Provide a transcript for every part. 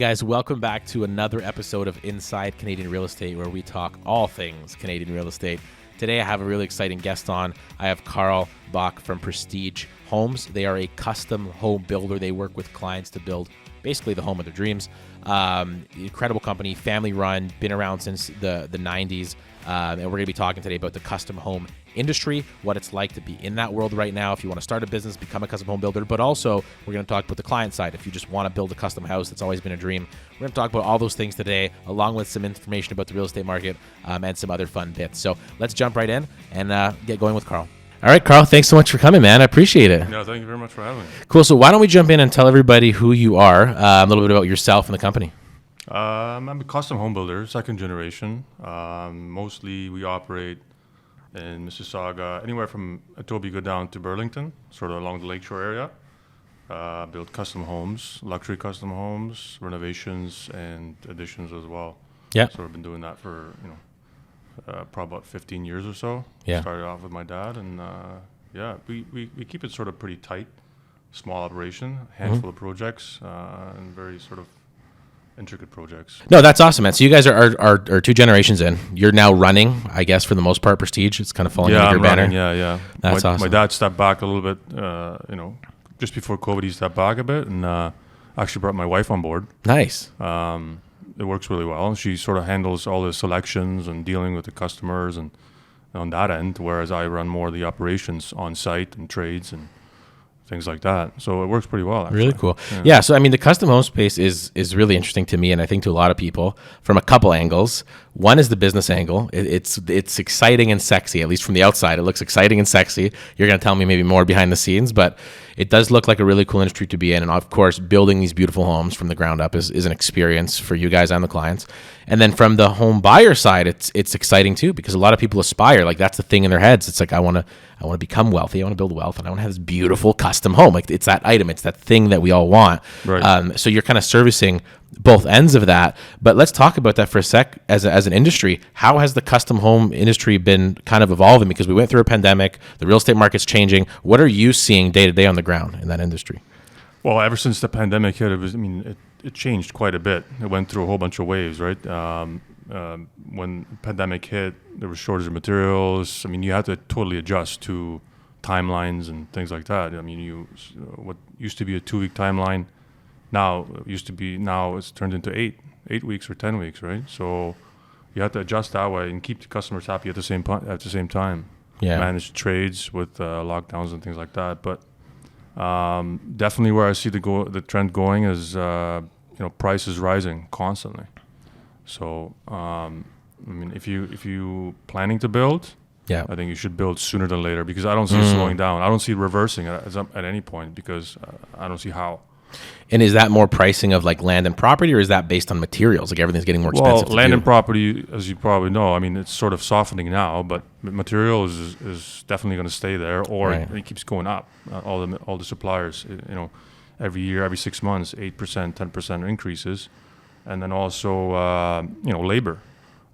Guys, welcome back to another episode of Inside Canadian Real Estate, where we talk all things Canadian real estate. Today, I have a really exciting guest on. I have Karl Bach from Prestige Homes. They are a custom home builder. They work with clients to build basically the home of their dreams. Incredible company, family run, been around since the 90s. And we're going to be talking today about the custom home industry, what it's like to be in that world right now. If you want to start a business, become a custom home builder, but also we're going to talk about the client side. If you just want to build a custom house, that's always been a dream. We're going to talk about all those things today, along with some information about the real estate market and some other fun bits. So let's jump right in and get going with Karl. All right, Karl, thanks so much for coming, man. I appreciate it. No, thank you very much for having me. Cool. So why don't we jump in and tell everybody who you are, a little bit about yourself and the company. I'm a custom home builder, second generation. Mostly we operate in Mississauga, anywhere from Etobicoke down to Burlington, sort of along the lakeshore area. Build custom homes, luxury custom homes, renovations, and additions as well. Yeah. So I've been doing that for, probably about 15 years or so. Yeah. Started off with my dad, and we keep it sort of pretty tight, small operation, handful of projects, and very sort of intricate projects. No, that's awesome, man. So you guys are two generations in. You're now running, I guess, for the most part, Prestige. It's kind of falling under your banner. Yeah. That's awesome. My dad stepped back a little bit, just before COVID, he stepped back a bit, and actually brought my wife on board. Nice. It works really well. She sort of handles all the selections and dealing with the customers and on that end, whereas I run more of the operations on site and trades and things like that. So it works pretty well, actually. Really cool. Yeah. So, I mean, the custom home space is really interesting to me, and I think to a lot of people from a couple angles. One is the business angle. It's exciting and sexy, at least from the outside. It looks exciting and sexy. You're going to tell me maybe more behind the scenes, but it does look like a really cool industry to be in. And of course, building these beautiful homes from the ground up is an experience for you guys and the clients. And then from the home buyer side, it's exciting too, because a lot of people aspire. Like, that's the thing in their heads. It's like, I want to become wealthy. I want to build wealth, and I want to have this beautiful custom home. Like, it's that item. It's that thing that we all want. Right. So you're kind of servicing both ends of that. But let's talk about that for a sec as an industry. How has the custom home industry been kind of evolving? Because we went through a pandemic, the real estate market's changing. What are you seeing day to day on the ground in that industry? Well, ever since the pandemic hit, it changed quite a bit. It went through a whole bunch of waves, right? When the pandemic hit, there was shortage of materials. You had to totally adjust to timelines and things like that. What used to be a 2-week timeline, now it's turned into eight weeks or 10 weeks, right? So you have to adjust that way and keep the customers happy at the same time. Yeah. Manage trades with lockdowns and things like that. But definitely where I see the trend going is price is rising constantly. So if you planning to build, yeah, I think you should build sooner than later, because I don't see it slowing down. I don't see it reversing at any point, because I don't see how. And is that more pricing of like land and property, or is that based on materials? Like, everything's getting more expensive. Well, land and property, as you probably know, it's sort of softening now, but material is definitely going to stay there, or right. it keeps going up. All the suppliers, every year, every 6 months, 8%, 10% increases, and then also labor.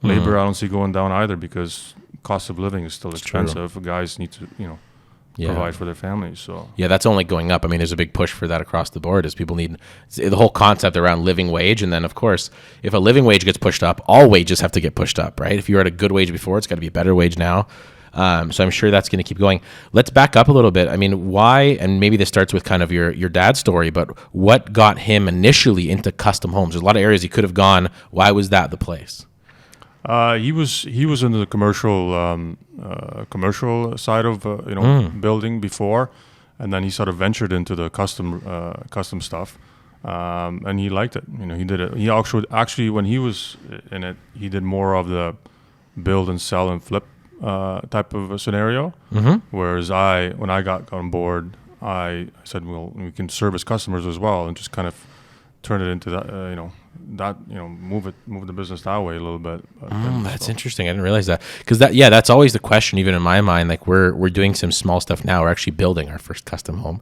Labor, I don't see going down either, because cost of living is still expensive. True. Guys need to provide for their families. So yeah, that's only going up. There's a big push for that across the board, as people need the whole concept around living wage. And then, of course, if a living wage gets pushed up, all wages have to get pushed up, right? If you were at a good wage before, it's got to be a better wage now. So I'm sure that's going to keep going. Let's back up a little bit. Why, and maybe this starts with kind of your dad's story, but what got him initially into custom homes? There's a lot of areas he could have gone. Why was that the place? He was into the commercial side of building before, and then he sort of ventured into the custom stuff, and he liked it. He did it. He actually when he was in it, he did more of the build and sell and flip type of a scenario. Mm-hmm. Whereas when I got on board, I said, well, we can service customers as well, and just kind of turn it into that, move the business that way a little bit. That's interesting. I didn't realize that, because that's always the question, even in my mind. Like, we're doing some small stuff now. We're actually building our first custom home.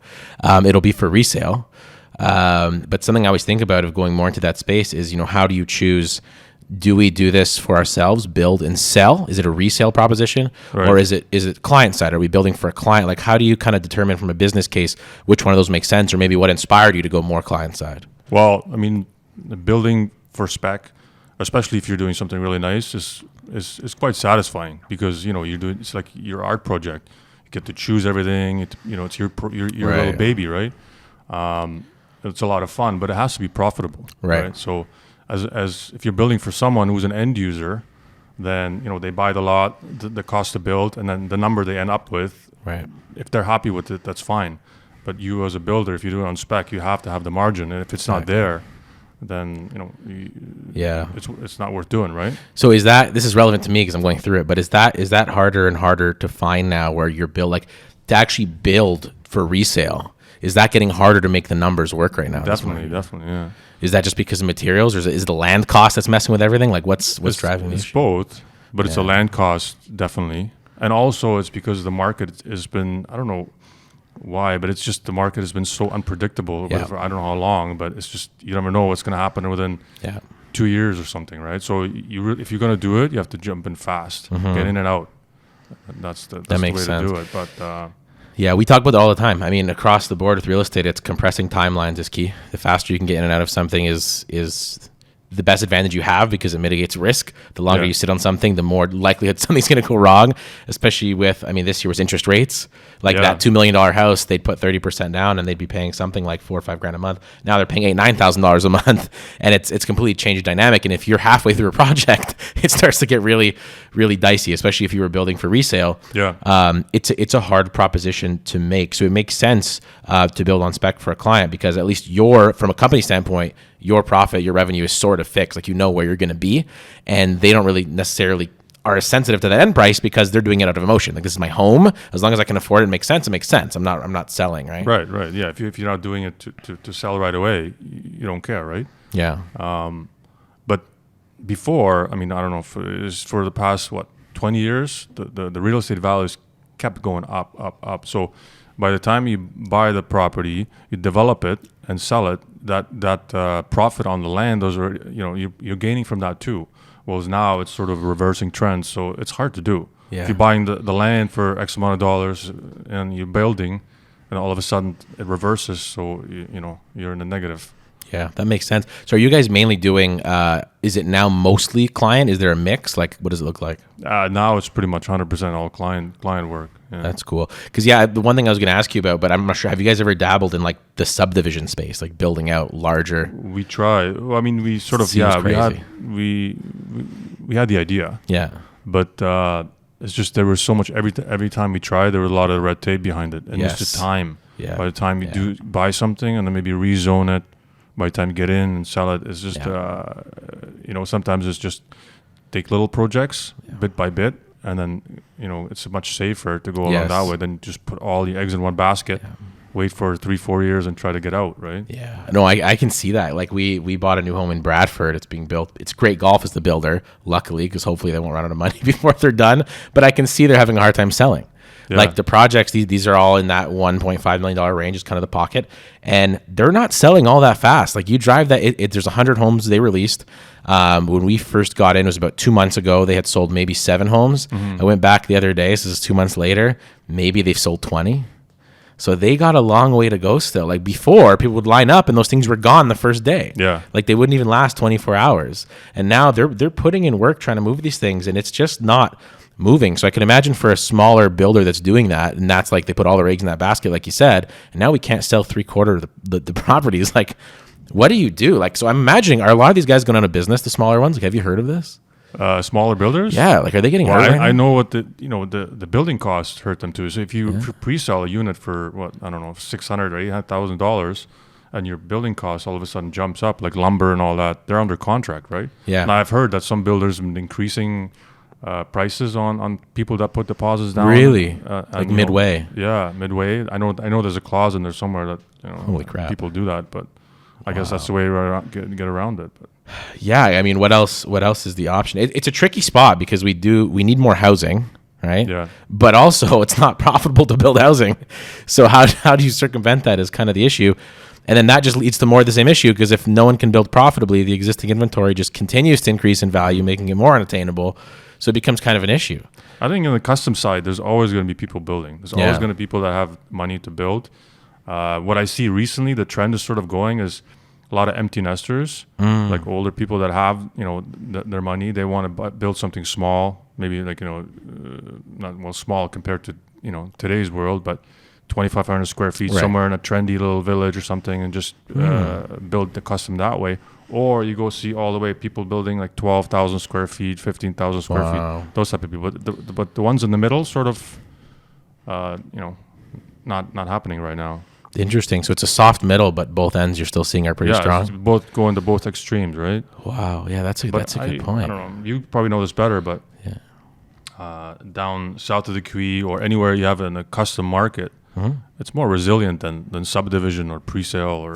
It'll be for resale. But something I always think about of going more into that space is, how do you choose? Do we do this for ourselves, build and sell? Is it a resale proposition, right, or is it client side? Are we building for a client? Like, how do you kind of determine from a business case which one of those makes sense, or maybe what inspired you to go more client side? Well, the building for spec, especially if you're doing something really nice, is quite satisfying because you're doing, it's like your art project. You get to choose everything. It's your little baby, right? It's a lot of fun, but it has to be profitable, right? So as if you're building for someone who's an end user, then they buy the lot, the cost to build, and then the number they end up with. Right. If they're happy with it, that's fine. But you as a builder, if you do it on spec, you have to have the margin, and if it's not there, then it's not worth doing, right? So this is relevant to me because I'm going through it, but is that harder and harder to find now, where you're to actually build for resale? Is that getting harder to make the numbers work right now? Definitely, yeah. Is that just because of materials, or is it the land cost that's messing with everything? Like what's driving the issue? It's both, but it's a land cost, definitely. And also it's because the market has been, I don't know why, but it's just the market has been so unpredictable. I don't know how long, but it's just, you never know what's going to happen within 2 years or something, right? So if you're going to do it, you have to jump in fast, get in and out. That's the way to do it. But yeah, we talk about it all the time. I mean, across the board with real estate, it's compressing timelines is key. The faster you can get in and out of something is the best advantage you have because it mitigates risk. The longer you sit on something, the more likelihood something's going to go wrong, especially with, this year was interest rates. That $2 million house, they'd put 30% down and they'd be paying something like $4,000 or $5,000 a month. Now they're paying $8,000-$9,000 a month, and it's completely changed the dynamic. And if you're halfway through a project, it starts to get really, really dicey, especially if you were building for resale. It's a hard proposition to make. So it makes sense to build on spec for a client because at least from a company standpoint, your profit, your revenue is sort of fixed. Where you're going to be, and they don't really necessarily are as sensitive to that end price because they're doing it out of emotion. This is my home. As long as I can afford it, it makes sense. It makes sense. I'm not selling, right? Right. Yeah. If you're not doing it to sell right away, you don't care, right? Yeah. But before, I don't know if it's for the past 20 years, the real estate values kept going up. So by the time you buy the property, you develop it and sell it, that profit on the land, those are, you're gaining from that too. Whereas now it's sort of reversing trends, so it's hard to do. If you're buying the land for X amount of dollars and you're building, and all of a sudden it reverses, so you're in the negative. Yeah, that makes sense. So are you guys mainly doing, is it now mostly client? Is there a mix? What does it look like? Now it's pretty much 100% all client work. Yeah. That's cool. Because the one thing I was going to ask you about, but I'm not sure, have you guys ever dabbled in the subdivision space, building out larger? We try. We sort of, we had the idea. Yeah. But it's just there was so much, every time we tried, there was a lot of red tape behind it. And it's just time. Yeah. By the time you do buy something and then maybe rezone it, by the time you get in and sell it, it's just, sometimes it's just take little projects bit by bit. And then, it's much safer to go along that way than just put all the eggs in one basket, wait for 3-4 years and try to get out, right? Yeah. No, I can see that. We bought a new home in Bradford. It's being built. It's Great Golf as the builder, luckily, because hopefully they won't run out of money before they're done. But I can see they're having a hard time selling. Yeah. The projects, these are all in that $1.5 million range is kind of the pocket. And they're not selling all that fast. You drive that, there's 100 homes they released. When we first got in, it was about 2 months ago. They had sold maybe 7 homes. Mm-hmm. I went back the other day. So this is 2 months later. Maybe they've sold 20. So they got a long way to go still. Before, people would line up and those things were gone the first day. Yeah. They wouldn't even last 24 hours. And now they're putting in work trying to move these things, and it's just not moving. So I can imagine for a smaller builder that's doing that, and that's they put all their eggs in that basket, like you said, and now we can't sell 3/4 of the properties. What do you do? So I'm imagining, are a lot of these guys going out of business, the smaller ones? Have you heard of this? Smaller builders? Yeah, are they getting hurt? I know what the building costs hurt them too. So if you pre-sell a unit for $600,000 or $800,000, and your building cost all of a sudden jumps up, like lumber and all that, they're under contract, right? Yeah. Now I've heard that some builders have been increasing prices on people that put deposits down. Really? Midway? Midway. I know there's a clause in there somewhere that holy crap, people do that, but I guess that's the way to get around it. But. Yeah, what else is the option? It's a tricky spot because we need more housing, right? Yeah. But also it's not profitable to build housing. So how do you circumvent that is kind of the issue. And then that just leads to more of the same issue, because if no one can build profitably, the existing inventory just continues to increase in value, making it more unattainable. So it becomes kind of an issue. I think in the custom side, there's always going to be people building. There's always going to be people that have money to build. What I see recently, the trend is sort of going is a lot of empty nesters, like older people that have, their money. They want to build something small, maybe like, not small compared to, today's world, but 2,500 square feet somewhere in a trendy little village or something, and just build the custom that way. Or you go see all the way people building like 12,000 square feet, 15,000 square feet, those type of people. But the ones in the middle sort of, not happening right now. Interesting. So it's a soft middle, but both ends you're still seeing are pretty strong. Yeah, both going to both extremes, right? Wow. Yeah, that's a good point. I don't know. You probably know this better, but down south of the Quay or anywhere you have a custom market, it's more resilient than subdivision or pre-sale or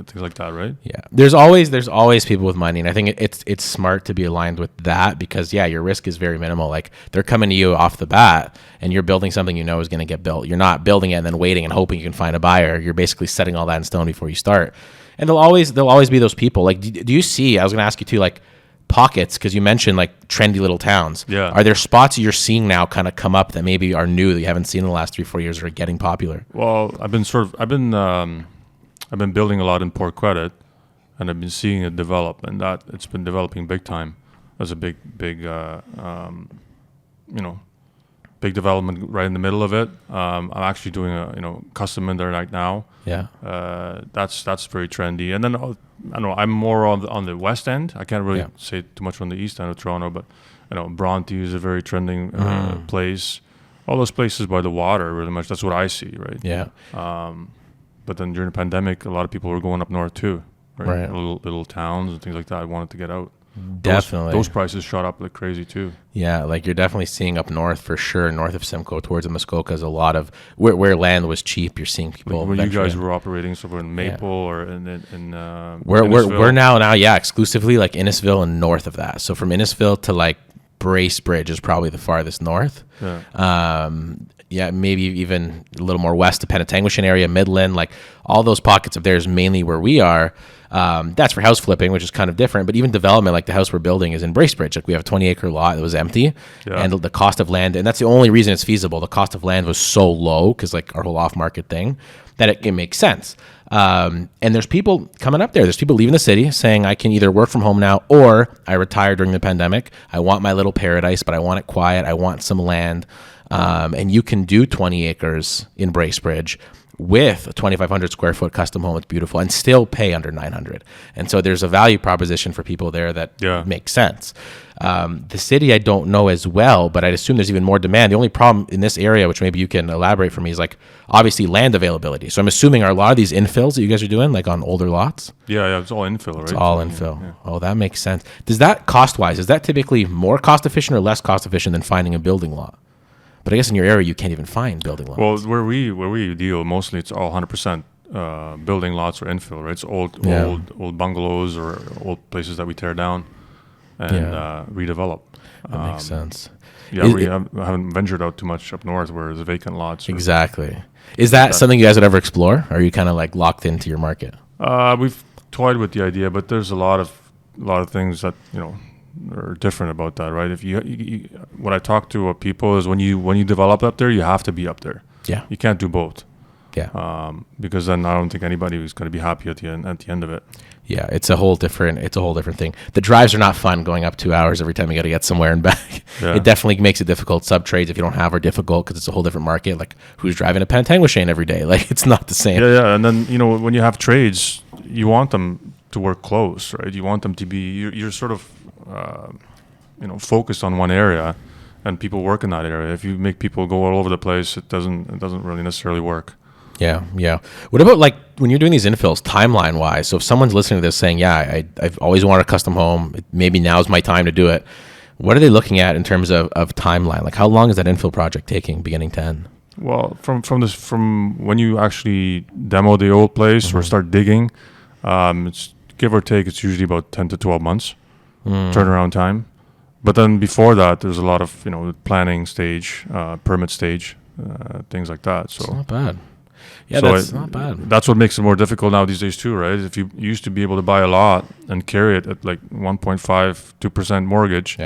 things like that, right? Yeah. There's always people with money, and I think it's smart to be aligned with that because your risk is very minimal. Like they're coming to you off the bat, and you're building something you know is going to get built. You're not building it and then waiting and hoping you can find a buyer. You're basically setting all that in stone before you start. And there'll always be those people. Like, do you see? I was going to ask you too, like pockets, because you mentioned like trendy little towns. Yeah. Are there spots you're seeing now kind of come up that maybe are new that you haven't seen in the last 3-4 years or are getting popular? Well, I've been building a lot in Port Credit, and I've been seeing it develop, and that it's been developing big time. There's a big development right in the middle of it. I'm actually doing a custom in there right now. Yeah. That's very trendy. And then I don't know, I'm more on the west end. I can't really say too much on the east end of Toronto, but Bronte is a very trending place. All those places by the water, really much. That's what I see, right? Yeah. But then during the pandemic, a lot of people were going up north too, right? Little towns and things like that. I wanted to get out. Definitely. Those prices shot up like crazy too. Yeah, like you're definitely seeing up north for sure, north of Simcoe towards the Muskoka is a lot of where land was cheap. You're seeing people. Like when you guys were operating somewhere in Maple or in we're now exclusively like Innisfil and north of that. So from Innisfil to like Bracebridge is probably the farthest north. Yeah. Maybe even a little more west to Penetanguishene area, Midland, like all those pockets of theirs, mainly where we are. That's for house flipping, which is kind of different. But even development, like the house we're building is in Bracebridge. Like we have a 20-acre lot that was empty, and the cost of land, and that's the only reason it's feasible. The cost of land was so low because like our whole off-market thing that it makes sense. And there's people coming up there. There's people leaving the city saying, I can either work from home now or I retired during the pandemic. I want my little paradise, but I want it quiet. I want some land. And you can do 20 acres in Bracebridge with a 2,500 square foot custom home. It's beautiful and still pay under 900. And so there's a value proposition for people there that makes sense. The city, I don't know as well, but I'd assume there's even more demand. The only problem in this area, which maybe you can elaborate for me, is like obviously land availability. So I'm assuming are a lot of these infills that you guys are doing like on older lots? Yeah, it's all infill, right? It's all infill. Yeah. Oh, that makes sense. Does that cost-wise, is that typically more cost efficient or less cost efficient than finding a building lot? But I guess in your area, you can't even find building lots. Well, where we deal, mostly it's all 100% building lots or infill, right? It's old bungalows or old places that we tear down and redevelop. That makes sense. Yeah, we haven't ventured out too much up north where there's vacant lots. Exactly. Is that something you guys would ever explore? Or are you kind of like locked into your market? We've toyed with the idea, but there's a lot of things that, are different about that, right? If you what I talk to people is when you develop up there, you have to be up there. Yeah, you can't do both. Yeah, because then I don't think anybody is going to be happy at the end of it. Yeah, it's a whole different thing. The drives are not fun going up 2 hours every time you got to get somewhere and back. Yeah. It definitely makes it difficult. Sub trades, if you don't have, are difficult because it's a whole different market. Like who's driving to Penetanguishene every day? Like it's not the same. Yeah, and then when you have trades, you want them to work close, right? You want them to be you're sort of focused on one area, and people work in that area. If you make people go all over the place, it doesn't really necessarily work. Yeah. What about like when you're doing these infills, timeline wise? So if someone's listening to this saying, I've always wanted a custom home, maybe now's my time to do it. What are they looking at in terms of timeline? Like how long is that infill project taking, beginning to end? Well, from when you actually demo the old place or start digging, it's give or take, it's usually about 10 to 12 months. Turnaround time. But then before that, there's a lot of planning stage, permit stage, things like that. So it's not bad. Yeah, so that's not bad. That's what makes it more difficult now these days too, right? If you used to be able to buy a lot and carry it at like 1.5, 2% mortgage,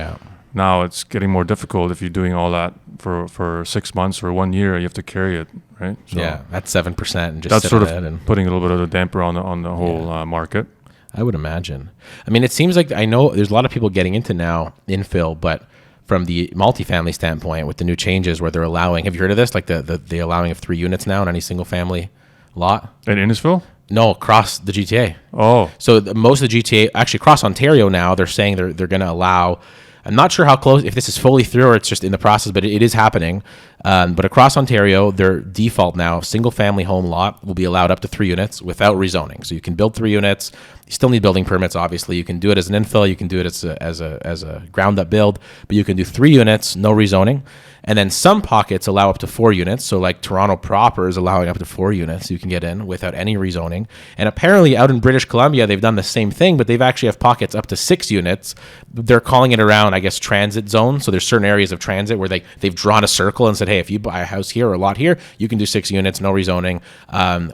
now it's getting more difficult if you're doing all that for 6 months or 1 year. You have to carry it, right? So yeah, that's 7% and just that's sit sort on of it and putting a little bit of a damper on the whole market. I would imagine. I mean, it seems like I know there's a lot of people getting into now infill, but from the multifamily standpoint, with the new changes where they're allowing, have you heard of this? Like the allowing of 3 units now in any single family lot. In Innisfil? No, across the GTA. Oh, So most of the GTA, actually across Ontario now, they're saying they're going to allow. I'm not sure how close, if this is fully through or it's just in the process, but it is happening. But across Ontario, their default now, single family home lot will be allowed up to 3 units without rezoning. So you can build 3 units. You still need building permits, obviously. You can do it as an infill. You can do it as a ground up build, but you can do 3 units, no rezoning. And then some pockets allow up to 4 units. So like Toronto proper is allowing up to 4 units you can get in without any rezoning. And apparently out in British Columbia, they've done the same thing, but they've actually have pockets up to 6 units. They're calling it around, I guess, transit zones. So there's certain areas of transit where they've drawn a circle and said, hey, if you buy a house here or a lot here, you can do 6 units, no rezoning.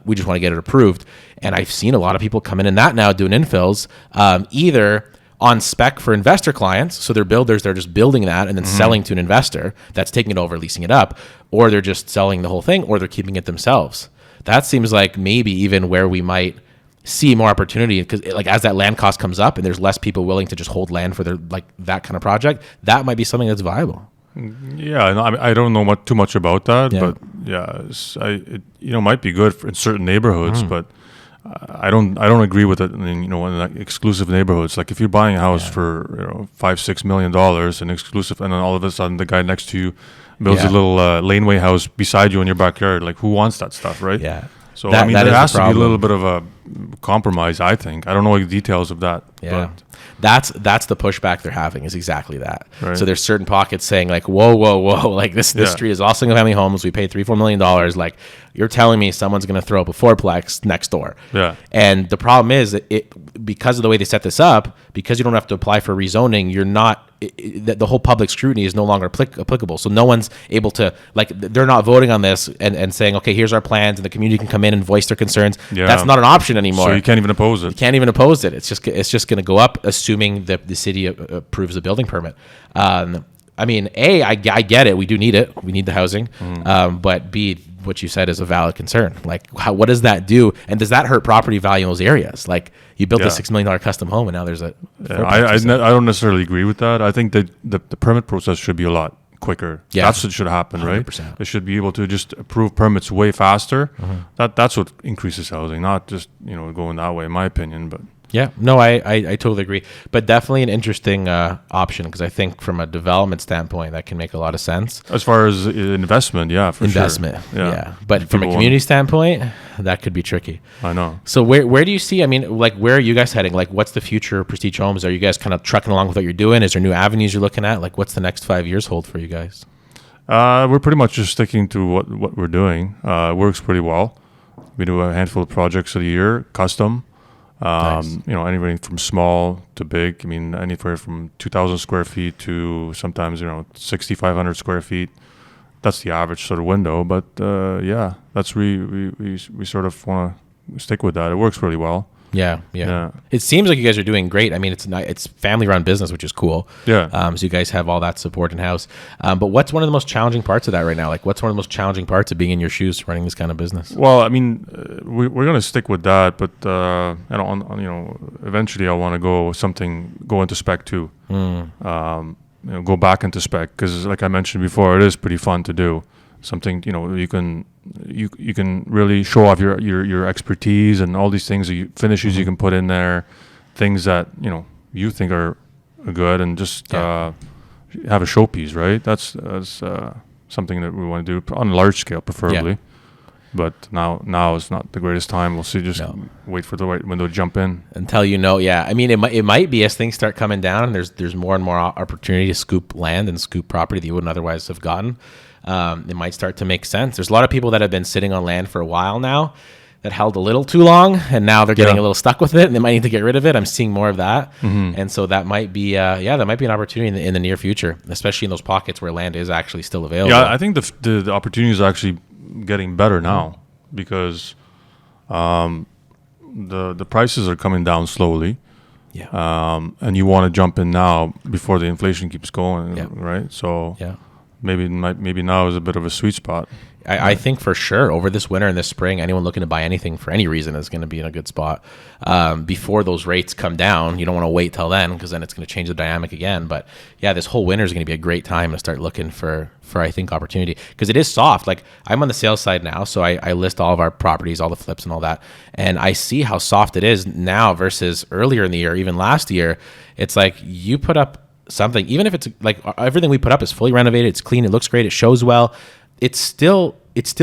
We just want to get it approved. And I've seen a lot of people come in that now doing infills, either on spec for investor clients. So they're builders, they're just building that and then selling to an investor that's taking it over, leasing it up, or they're just selling the whole thing, or they're keeping it themselves. That seems like maybe even where we might see more opportunity, because like as that land cost comes up and there's less people willing to just hold land for their like that kind of project, that might be something that's viable. Yeah, I don't know too much about that, but it might be good in certain neighborhoods, but I don't agree with it. In like exclusive neighborhoods, like if you're buying a house for $5-6 million and exclusive, and then all of a sudden the guy next to you builds a little laneway house beside you in your backyard, like who wants that stuff, right? Yeah. So there has to be a little bit of a compromise, I think. I don't know the details of that. Yeah. But That's the pushback they're having, is exactly that. Right. So there's certain pockets saying like, whoa, like this street is all single family homes. We paid $3-4 million. Like you're telling me someone's going to throw up a fourplex next door. Yeah. And the problem is that because of the way they set this up, because you don't have to apply for rezoning, you're not, the whole public scrutiny is no longer applicable. So no one's able to, like, they're not voting on this and saying, okay, here's our plans, and the community can come in and voice their concerns. Yeah. That's not an option anymore. So you can't even oppose it. You can't even oppose it. It's just going to go up, assuming that the city approves the building permit. I mean, I get it. We do need it. We need the housing. But B, what you said is a valid concern. Like, what does that do? And does that hurt property value in those areas? Like, you built a $6 million custom home, and now there's a... I don't necessarily agree with that. I think that the permit process should be a lot quicker. Yeah. That's what should happen, 100%. Right? They should be able to just approve permits way faster. That's what increases housing, not just going that way, in my opinion. But yeah, no, I totally agree. But definitely an interesting option, because I think from a development standpoint, that can make a lot of sense. As far as investment, for sure. Yeah. But from a community standpoint, that could be tricky. I know. So where do you see, I mean, like, where are you guys heading? Like, what's the future of Prestige Homes? Are you guys kind of trucking along with what you're doing? Is there new avenues you're looking at? Like, what's the next 5 years hold for you guys? We're pretty much just sticking to what we're doing. It works pretty well. We do a handful of projects a year, custom. Nice. Anything from small to big. I mean, anywhere from 2,000 square feet to sometimes 6,500 square feet. That's the average sort of window. But that's we sort of want to stick with that. It works really well. Yeah. It seems like you guys are doing great. I mean, it's family-run business, which is cool. Yeah. So you guys have all that support in house. But what's one of the most challenging parts of that right now? Like, what's one of the most challenging parts of being in your shoes, running this kind of business? Well, I mean, we're going to stick with that, but eventually I want to go into spec too. Go back into spec, because, like I mentioned before, it is pretty fun to do. Something you can really show off your expertise and all these things, finishes you can put in there, things that you think are good, and just have a showpiece, right? That's something that we want to do on a large scale, preferably. Yeah. But now is not the greatest time. We'll see. Just wait for the right window to jump in until Yeah, I mean, it might be as things start coming down, and there's more and more opportunity to scoop land and scoop property that you wouldn't otherwise have gotten. It might start to make sense. There's a lot of people that have been sitting on land for a while now that held a little too long, and now they're getting a little stuck with it, and they might need to get rid of it. I'm seeing more of that. And so that might be that might be an opportunity in the near future, especially in those pockets where land is actually still available. Yeah, I think the opportunity is actually getting better now, because the prices are coming down slowly. And you want to jump in now before the inflation keeps going, Yeah. right? So Yeah. maybe now is a bit of a sweet spot. I think for sure over this winter and this spring, anyone looking to buy anything for any reason is going to be in a good spot. Before those rates come down, you don't want to wait till then, because then it's going to change the dynamic again. But yeah, this whole winter is going to be a great time to start looking for I think opportunity, because it is soft. Like, I'm on the sales side now, so I list all of our properties, all the flips and all that, and I see how soft it is now versus earlier in the year, even last year. It's like you put up something, even if it's like everything we put up is fully renovated, it's clean, it looks great, it shows well, it's still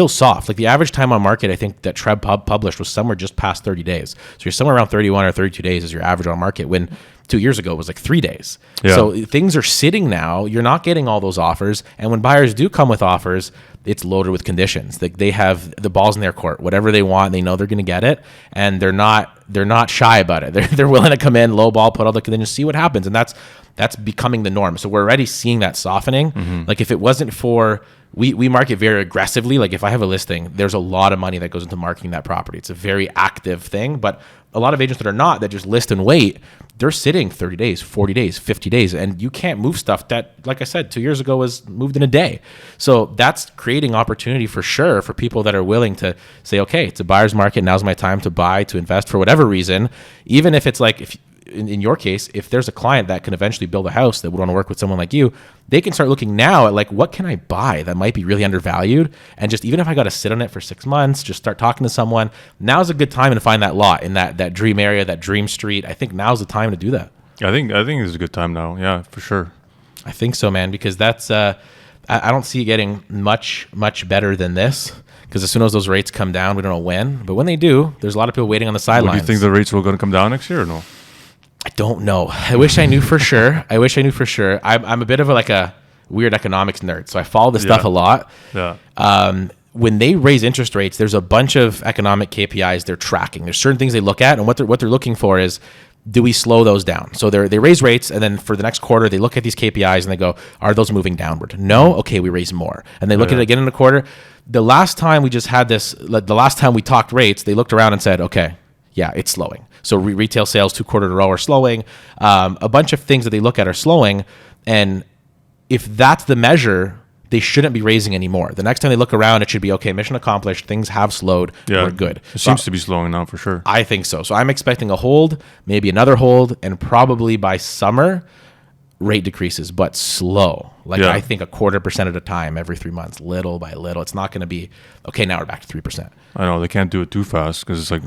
soft. Like, the average time on market, I think that Treb published was somewhere just past 30 days. So you're somewhere around 31 or 32 days is your average on market, when 2 years ago it was like 3 days. Yeah. So things are sitting now. You're not getting all those offers. And when buyers do come with offers, it's loaded with conditions. They have the balls in their court. Whatever they want, they know they're going to get it. And they're not shy about it. They're willing to come in, low ball, put all the conditions, see what happens. And that's becoming the norm. So we're already seeing that softening. Mm-hmm. Like, if it wasn't for, we market very aggressively. Like, if I have a listing, there's a lot of money that goes into marketing that property. It's a very active thing. But a lot of agents that are not, that just list and wait, they're sitting 30 days, 40 days, 50 days. And you can't move stuff that, like I said, 2 years ago was moved in a day. So that's creating opportunity for sure for people that are willing to say, okay, it's a buyer's market. Now's my time to buy, to invest for whatever reason. Even if it's like, if in your case, if there's a client that can eventually build a house that would want to work with someone like you, they can start looking now at, like, what can I buy that might be really undervalued? And just, even if I got to sit on it for 6 months, just start talking to someone. Now's a good time to find that lot in that dream area, that dream street. I think now's the time to do that. I think it's a good time now. Yeah, for sure. I think so, man, because that's, I don't see it getting much better than this. Because as soon as those rates come down, we don't know when. But when they do, there's a lot of people waiting on the sidelines. Do you think the rates are going to come down next year or no? I don't know. I wish I knew for sure. I'm a bit of a weird economics nerd, so I follow this stuff a lot. Yeah. When they raise interest rates, there's a bunch of economic KPIs they're tracking. There's certain things they look at, and what they're looking for is, do we slow those down? So they raise rates, and then for the next quarter, they look at these KPIs and they go, are those moving downward? No? Okay, we raise more. And they look at it again in a quarter. The last time we just had this, the last time we talked rates, they looked around and said, okay, yeah, it's slowing. So retail sales 2 quarters in a row are slowing. A bunch of things that they look at are slowing. And if that's the measure, they shouldn't be raising anymore. The next time they look around, it should be, okay, mission accomplished. Things have slowed. Yeah, we're good. It seems to be slowing now for sure. I think so. So I'm expecting a hold, maybe another hold, and probably by summer, rate decreases, but slow. I think 0.25% at a time every 3 months, little by little. It's not going to be, okay, now we're back to 3%. I know they can't do it too fast, because it's like,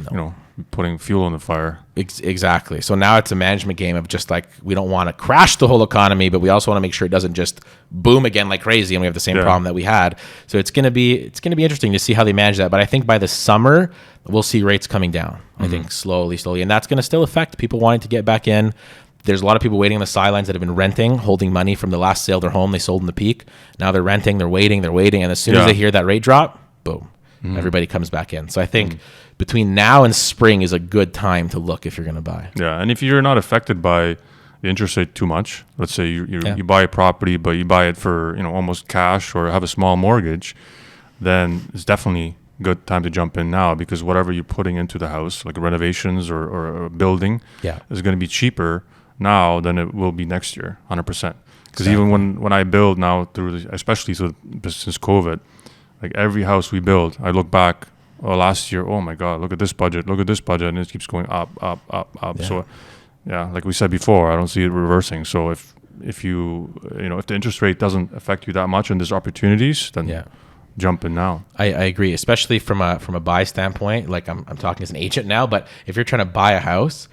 putting fuel on the fire. Exactly. So now it's a management game of just like, we don't want to crash the whole economy, but we also want to make sure it doesn't just boom again like crazy and we have the same problem that we had. So it's going to be interesting to see how they manage that. But I think by the summer, we'll see rates coming down. I think slowly. And that's going to still affect people wanting to get back in. There's a lot of people waiting on the sidelines that have been renting, holding money from the last sale of their home they sold in the peak. Now they're renting, they're waiting. And as soon as they hear that rate drop, boom, everybody comes back in. So I think between now and spring is a good time to look if you're going to buy. Yeah, and if you're not affected by the interest rate too much, let's say you buy a property, but you buy it for almost cash or have a small mortgage, then it's definitely a good time to jump in now, because whatever you're putting into the house, like renovations or a building, is going to be cheaper now than it will be next year, 100%. Because even when I build now, especially since COVID, like every house we build, I look back, last year, oh my God, look at this budget, and it keeps going up. Yeah. So, like we said before, I don't see it reversing. So if the interest rate doesn't affect you that much and there's opportunities, then jump in now. I agree, especially from a buy standpoint. Like I'm talking as an agent now, but if you're trying to buy a house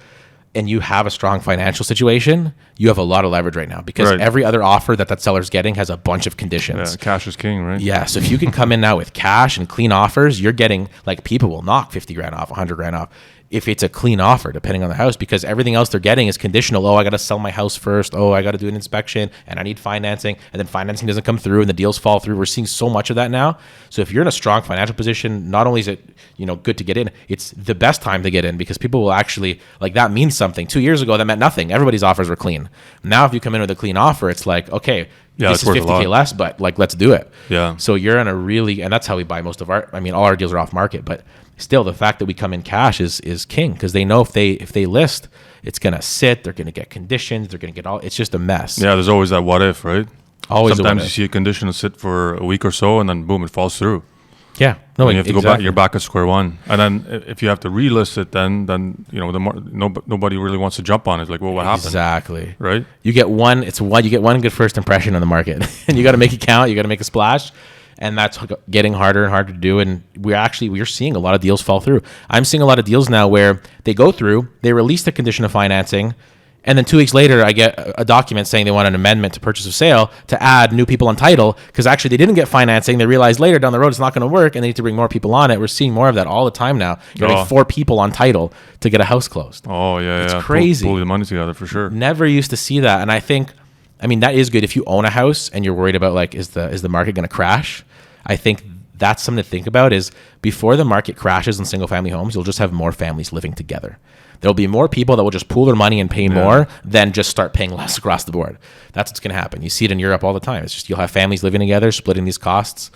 and you have a strong financial situation, you have a lot of leverage right now, because every other offer that seller's getting has a bunch of conditions. Yeah, cash is king, right? Yeah, so if you can come in now with cash and clean offers, you're getting, like, people will knock 50 grand off, 100 grand off if it's a clean offer, depending on the house, because everything else they're getting is conditional. Oh, I got to sell my house first. Oh, I got to do an inspection, and I need financing, and then financing doesn't come through and the deals fall through. We're seeing so much of that now. So if you're in a strong financial position, not only is it, good to get in, it's the best time to get in, because people will actually, like, that means something. 2 years ago, that meant nothing. Everybody's offers were clean. Now, if you come in with a clean offer, it's like, okay, this is $50K less, but like, let's do it. Yeah. So you're in a really, and that's how we buy most of all our deals are off market, but still the fact that we come in cash is king, because they know if they list, it's going to sit, they're going to get conditions, they're going to get all, it's just a mess. Yeah, there's always that what if, right? Always. Sometimes you see a condition sit for a week or so, and then boom, it falls through. Yeah, no, you have to go back. You're back at square one, and then if you have to relist it, then nobody really wants to jump on it. Like, well, what happened? Exactly. Right. You get one. You get one good first impression on the market, and you got to make it count. You got to make a splash, and that's getting harder and harder to do. And we're seeing a lot of deals fall through. I'm seeing a lot of deals now where they go through, they release the condition of financing, and then 2 weeks later, I get a document saying they want an amendment to purchase or sale to add new people on title, because actually they didn't get financing. They realized later down the road it's not going to work, and they need to bring more people on it. We're seeing more of that all the time now. You're getting 4 people on title to get a house closed. Oh, yeah, it's crazy. Pull the money together for sure. Never used to see that. And I think, that is good if you own a house and you're worried about, like, is the market going to crash? I think that's something to think about, is before the market crashes in single family homes, you'll just have more families living together. There'll be more people that will just pool their money and pay more than just start paying less across the board. That's what's going to happen. You see it in Europe all the time. It's just you'll have families living together, splitting these costs.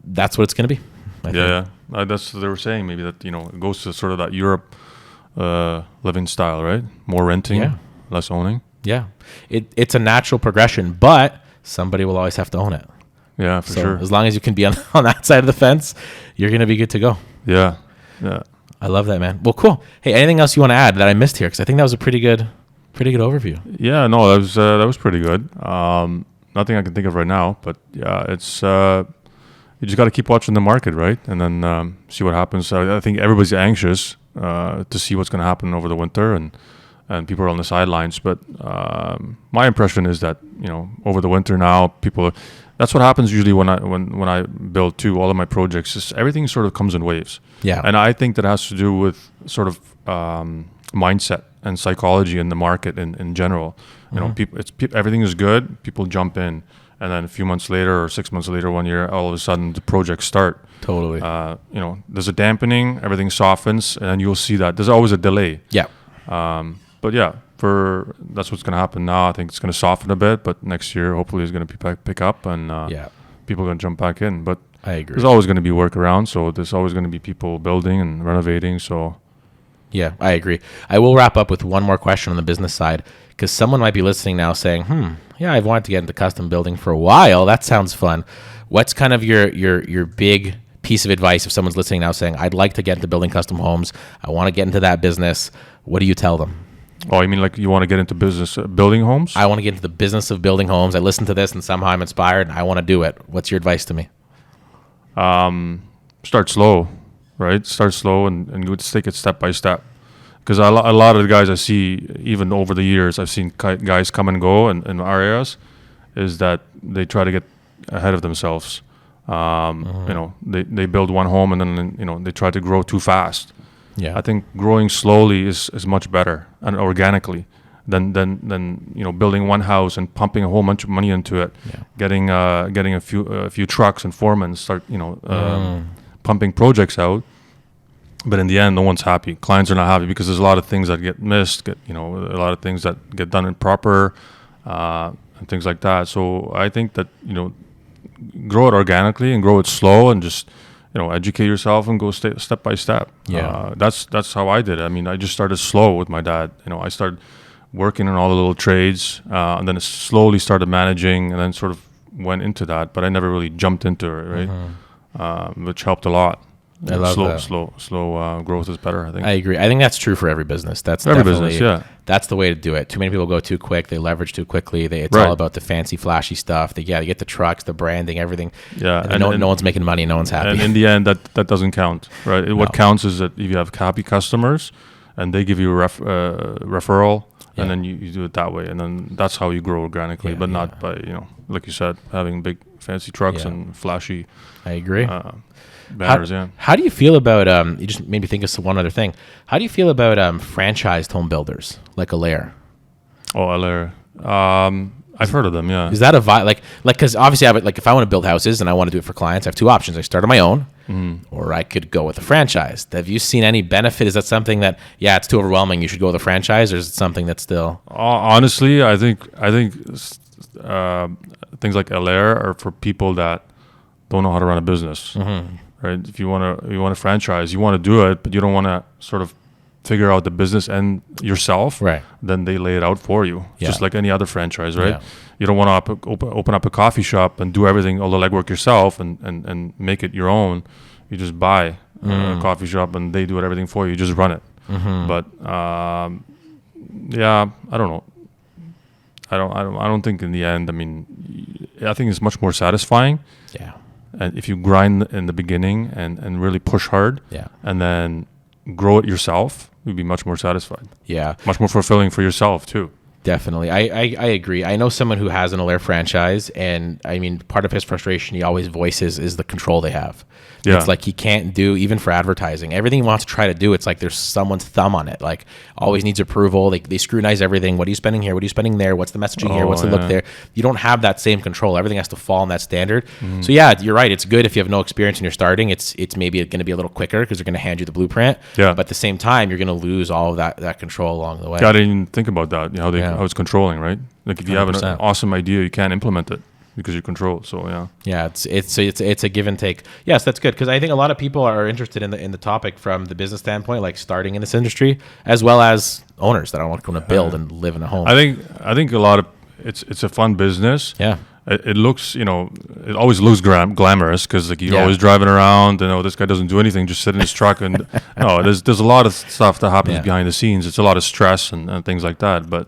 That's what it's going to be. Yeah. That's what they were saying. Maybe that, it goes to sort of that Europe living style, right? More renting, less owning. Yeah. It's a natural progression, but somebody will always have to own it. Yeah, for sure. As long as you can be on that side of the fence, you're going to be good to go. Yeah. I love that, man. Well, cool. Hey, anything else you want to add that I missed here? Because I think that was a pretty good overview. Yeah, no, that was pretty good. Nothing I can think of right now, but yeah, it's you just got to keep watching the market, right? And then see what happens. I think everybody's anxious to see what's going to happen over the winter, and people are on the sidelines. But my impression is that over the winter now, people. That's what happens usually when I build too. All of my projects, is everything sort of comes in waves. Yeah, and I think that has to do with sort of mindset and psychology in the market in general. Everything is good. People jump in, and then a few months later, or 6 months later, 1 year, all of a sudden the projects start. Totally. There's a dampening. Everything softens, and you'll see that there's always a delay. Yeah. But yeah. That's what's going to happen now. I think it's going to soften a bit, but next year hopefully it's going to pick up, and people are going to jump back in. But I agree. There's always going to be workarounds, so there's always going to be people building and renovating. So yeah, I agree. I will wrap up with one more question on the business side, because someone might be listening now saying, yeah, I've wanted to get into custom building for a while. That sounds fun. What's kind of your big piece of advice if someone's listening now saying, I'd like to get into building custom homes, I want to get into that business? What do you tell them? Oh, you mean like you want to get into business building homes? I want to get into the business of building homes. I listened to this and somehow I'm inspired and I want to do it. What's your advice to me? Start slow, right? Start slow and just take it step by step. Because a lot of the guys I see, even over the years, I've seen guys come and go in our areas, is that they try to get ahead of themselves. They build one home and then they try to grow too fast. Yeah, I think growing slowly is much better and organically than building one house and pumping a whole bunch of money into it, getting a few trucks and foremen, start pumping projects out. But in the end, no one's happy. Clients are not happy because there's a lot of things that get missed. A lot of things that get done improper, and things like that. So I think that grow it organically and grow it slow and just. Educate yourself and go step by step. Yeah, that's how I did it. I mean, I just started slow with my dad. I started working on all the little trades, and then it slowly started managing, and then sort of went into that. But I never really jumped into it, right? Which helped a lot. I love that. Slow growth is better, I think. I agree. I think that's true for every business. That's every business, yeah. That's the way to do it. Too many people go too quick. They leverage too quickly. It's all about the fancy, flashy stuff. They get the trucks, the branding, everything. Yeah. And no one's making money. No one's happy. And in the end, that doesn't count, right? No. What counts is that if you have happy customers and they give you a referral, and then you do it that way. And then that's how you grow organically, but not by, like you said, having big fancy trucks and flashy. I agree. Banners, How do you feel about you just made me think of one other thing. How do you feel about franchised home builders like Alaire? Oh, Alaire. I've heard of them, yeah. Is that a vibe? Like because obviously if I want to build houses and I want to do it for clients, I have two options. I start on my own, or I could go with a franchise. Have you seen any benefit? Is that something that it's too overwhelming, you should go with a franchise, or is it something that's still? Honestly, I think things like Alaire are for people that don't know how to run a business. right? If you want to franchise, you want to do it, but you don't want to sort of figure out the business end yourself, right? Then they lay it out for you, just like any other franchise, right? Yeah. You don't want to open up a coffee shop and do everything, all the legwork yourself, and make it your own. You just buy a coffee shop and they do everything for you. You just run it. But yeah, I don't know. I don't think in the end. I mean, I think it's much more satisfying. Yeah. And if you grind in the beginning and really push hard, and then grow it yourself, you'd be much more satisfied. Yeah. Much more fulfilling for yourself too. Definitely. I agree. I know someone who has an Allaire franchise, and I mean, part of his frustration he always voices is the control they have. Yeah. It's like he can't do, even for advertising, everything he wants to try to do, it's like there's someone's thumb on it. Like, always needs approval. They scrutinize everything. What are you spending here? What are you spending there? What's the messaging here? What's the look there? You don't have that same control. Everything has to fall on that standard. So yeah, you're right. It's good if you have no experience and you're starting. It's maybe going to be a little quicker because they're going to hand you the blueprint. Yeah. But at the same time, you're going to lose all of that control along the way. I didn't even think about that. How it's controlling, right? Like if you 100%. Have an awesome idea, you can't implement it because you control it. So yeah, it's a give and take. Yes, that's good, because I think a lot of people are interested in the topic from the business standpoint, like starting in this industry, as well as owners that want to build and live in a home. I think a lot of it's a fun business. Yeah. It looks, it always looks glamorous because like you're always driving around and this guy doesn't do anything, just sit in his truck and no, there's a lot of stuff that happens behind the scenes. It's a lot of stress and things like that. But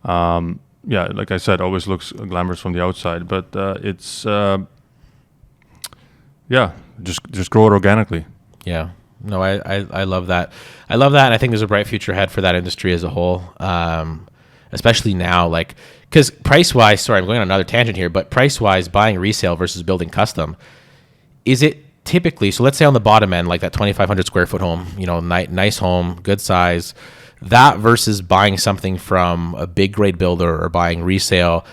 yeah, like I said, always looks glamorous from the outside. But it's just grow it organically. Yeah. No, I love that. I love that, and I think there's a bright future ahead for that industry as a whole. Especially now, like, because price-wise, sorry, I'm going on another tangent here, but price-wise, buying resale versus building custom, is it typically, so let's say on the bottom end, like that 2,500 square foot home, nice home, good size, that versus buying something from a big grade builder or buying resale,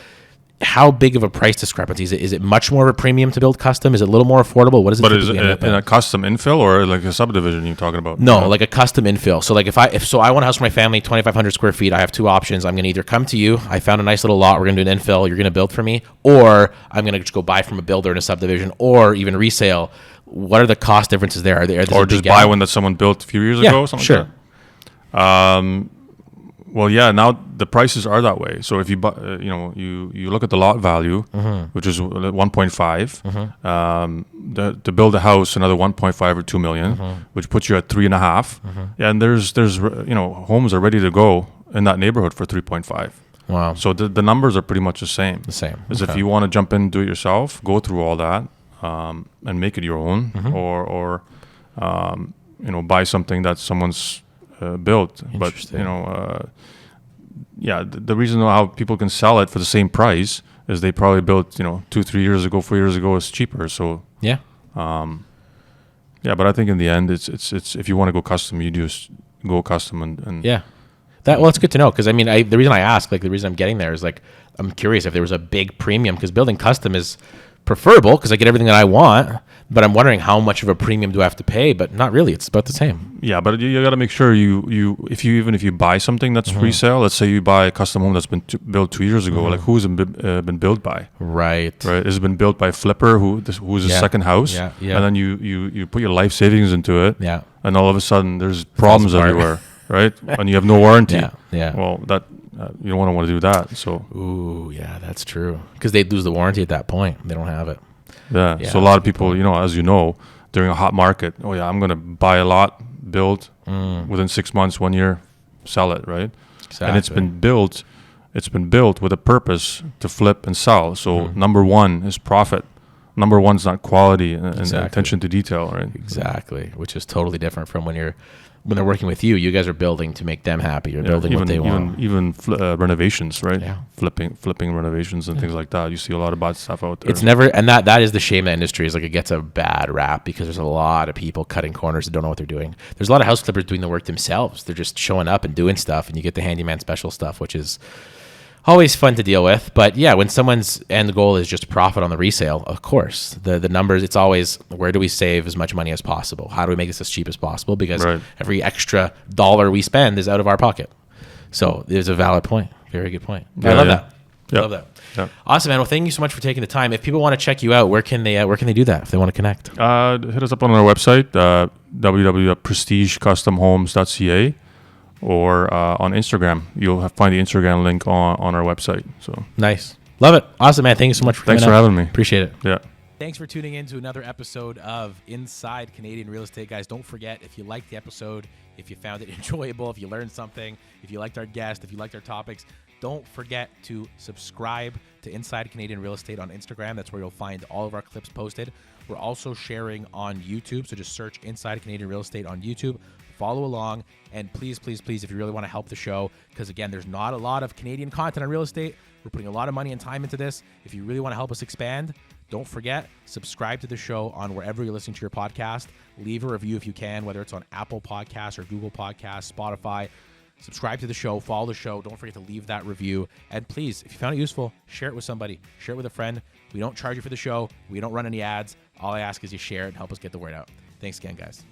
how big of a price discrepancy is it? Is it much more of a premium to build custom? Is it a little more affordable? What is it? But is it in a custom infill or like a subdivision you're talking about? No, like a custom infill. So like if I want a house for my family, 2,500 square feet, I have two options. I'm going to either come to you, I found a nice little lot, we're going to do an infill, you're going to build for me, or I'm going to just go buy from a builder in a subdivision or even resale. What are the cost differences there? Or just buy one that someone built a few years ago? Something sure. Like that? Well, yeah. Now the prices are that way. So if you buy, you look at the lot value, which is 1.5. To build a house, another 1.5 or 2 million, which puts you at 3.5. Yeah, and there's homes are ready to go in that neighborhood for 3.5. Wow. So the numbers are pretty much the same. As if you want to jump in and do it yourself, go through all that and make it your own, or buy something that someone's built. But the reason how people can sell it for the same price is they probably built 2-3 years ago, 4 years ago, is cheaper. So but I think in the end it's if you want to go custom, you just go custom and it's good to know, because I mean the reason I ask, like the reason I'm getting there is like I'm curious if there was a big premium, because building custom is preferable because I get everything that I want, but I'm wondering how much of a premium do I have to pay? But not really. It's about the same. Yeah, but you got to make sure if you buy something that's resale, let's say you buy a custom home that's been built 2 years ago, like who's it been built by? Right. It's been built by a flipper who's a second house, and then you put your life savings into it, and all of a sudden there's problems everywhere, right? And you have no warranty. Well, that. You don't want to do that. So. Ooh, yeah, that's true. Because they'd lose the warranty at that point. They don't have it. Yeah. So a lot of people, as you know, during a hot market, I'm going to buy a lot, build within 6 months, 1 year, sell it, right? Exactly. And it's been built with a purpose to flip and sell. So number one is profit. Number one's not quality and attention to detail, right? Exactly. Which is totally different from when they're working with you. You guys are building to make them happy. You're building what they want. Even renovations, right? Yeah. Flipping renovations and things like that. You see a lot of bad stuff out there. It's never, and that is the shame of the industry, is like it gets a bad rap because there's a lot of people cutting corners that don't know what they're doing. There's a lot of house flippers doing the work themselves. They're just showing up and doing stuff, and you get the handyman special stuff, which is always fun to deal with. But yeah, when someone's end goal is just profit on the resale, of course, the numbers, it's always, where do we save as much money as possible? How do we make this as cheap as possible? Because every extra dollar we spend is out of our pocket. So there's a valid point. Very good point. I love that. Yep. Love that. Yep. Awesome, man. Well, thank you so much for taking the time. If people want to check you out, where can they do that if they want to connect? Hit us up on our website, www.prestigecustomhomes.ca, or on Instagram. You'll find the Instagram link on our website. So nice. Love it. Awesome, man. Thank you so much for coming Thanks for having me. Appreciate it. Yeah. Thanks for tuning in to another episode of Inside Canadian Real Estate, guys. Don't forget, if you liked the episode, if you found it enjoyable, if you learned something, if you liked our guest, if you liked our topics, don't forget to subscribe to Inside Canadian Real Estate on Instagram. That's where you'll find all of our clips posted. We're also sharing on YouTube, so just search Inside Canadian Real Estate on YouTube. Follow along, and please, please, please, if you really want to help the show, because again, there's not a lot of Canadian content on real estate. We're putting a lot of money and time into this. If you really want to help us expand, don't forget, subscribe to the show on wherever you're listening to your podcast. Leave a review if you can, whether it's on Apple Podcasts or Google Podcasts, Spotify. Subscribe to the show, follow the show. Don't forget to leave that review. And please, if you found it useful, share it with somebody. Share it with a friend. We don't charge you for the show. We don't run any ads. All I ask is you share it and help us get the word out. Thanks again, guys.